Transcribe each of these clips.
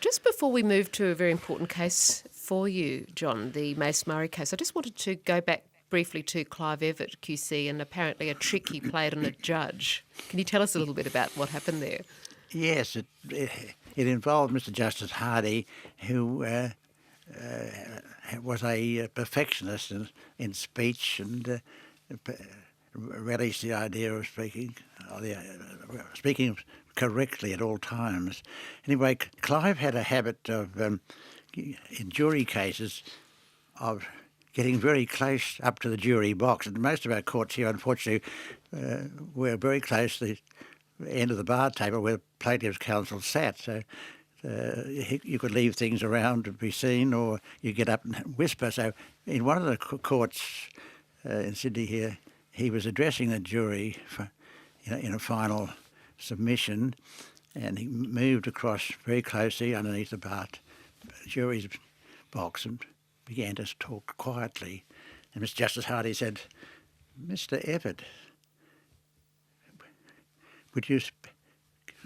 just before we move to a very important case for you, John, the Mace Murray case, I just wanted to go back briefly to Clive Everett, QC, and apparently a trick he played on a judge. Can you tell us a little bit about what happened there? Yes, it involved Mr. Justice Hardy, who was a perfectionist in speech and relished the idea of speaking correctly at all times. Anyway, Clive had a habit of, in jury cases, of getting very close up to the jury box. And most of our courts here, unfortunately, were very close to the end of the bar table where the plaintiff's counsel sat. So you could leave things around to be seen, or you get up and whisper. So in one of the courts in Sydney here, he was addressing the jury in a final submission, and he moved across very closely underneath the jury's box and began to talk quietly. And Mr. Justice Hardy said, "Mr. Everett, would you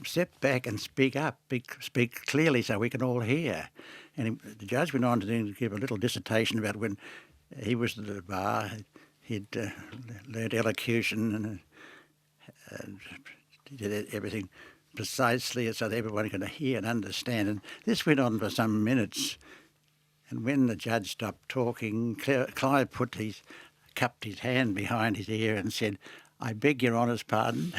step back and speak up, speak clearly so we can all hear?" And the judge went on to give a little dissertation about when he was at the bar. He'd learned elocution and did everything precisely so that everyone could hear and understand. And this went on for some minutes. And when the judge stopped talking, Clive cupped his hand behind his ear and said, "I beg Your Honour's pardon."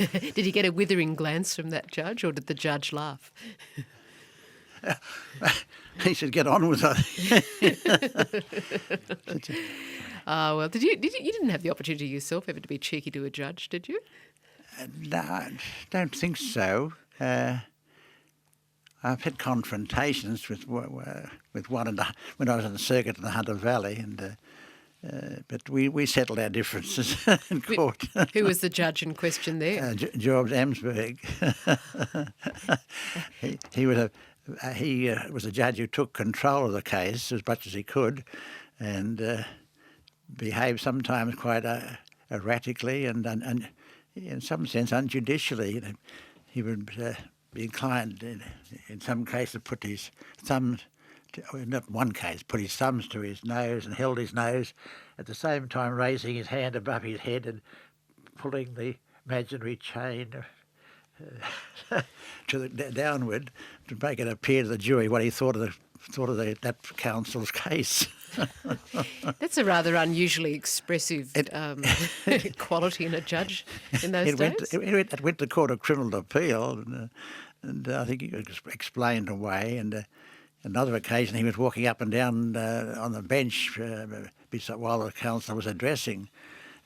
Did he get a withering glance from that judge, or did the judge laugh? He said, "Get on with it." Well, you didn't have the opportunity yourself ever to be cheeky to a judge, did you? No, I don't think so. I've had confrontations with one when I was in the circuit in the Hunter Valley, and but we settled our differences in court. Who was the judge in question there? George Amsberg. He was a judge who took control of the case as much as he could, and behaved sometimes quite erratically and in some sense unjudicially. He would be inclined in some cases to put his thumbs, not one case, put his thumbs to his nose and held his nose, at the same time raising his hand above his head and pulling the imaginary chain downward to make it appear to the jury what he thought of that counsel's case. That's a rather unusually expressive quality in a judge in those days. It went to the Court of Criminal Appeal, and I think he explained away. And another occasion, he was walking up and down on the bench while the counsel was addressing,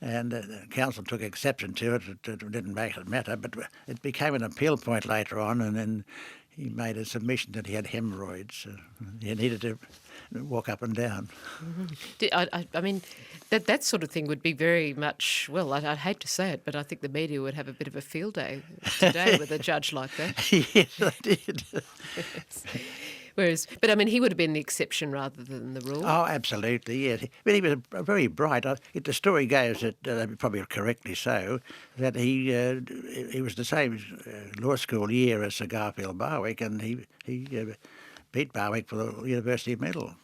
and the counsel took exception to it. It didn't make it matter, but it became an appeal point later on, and then he made a submission that he had hemorrhoids. He needed to walk up and down. Mm-hmm. I mean, that sort of thing would be very much, well, I'd hate to say it, but I think the media would have a bit of a field day today with a judge like that. Yes, they did. But I mean, he would have been the exception rather than the rule. Oh, absolutely, yes. But he was very bright. The story goes that, probably correctly so, that he was the same law school year as Sir Garfield Barwick, and he beat Barwick for the University medal.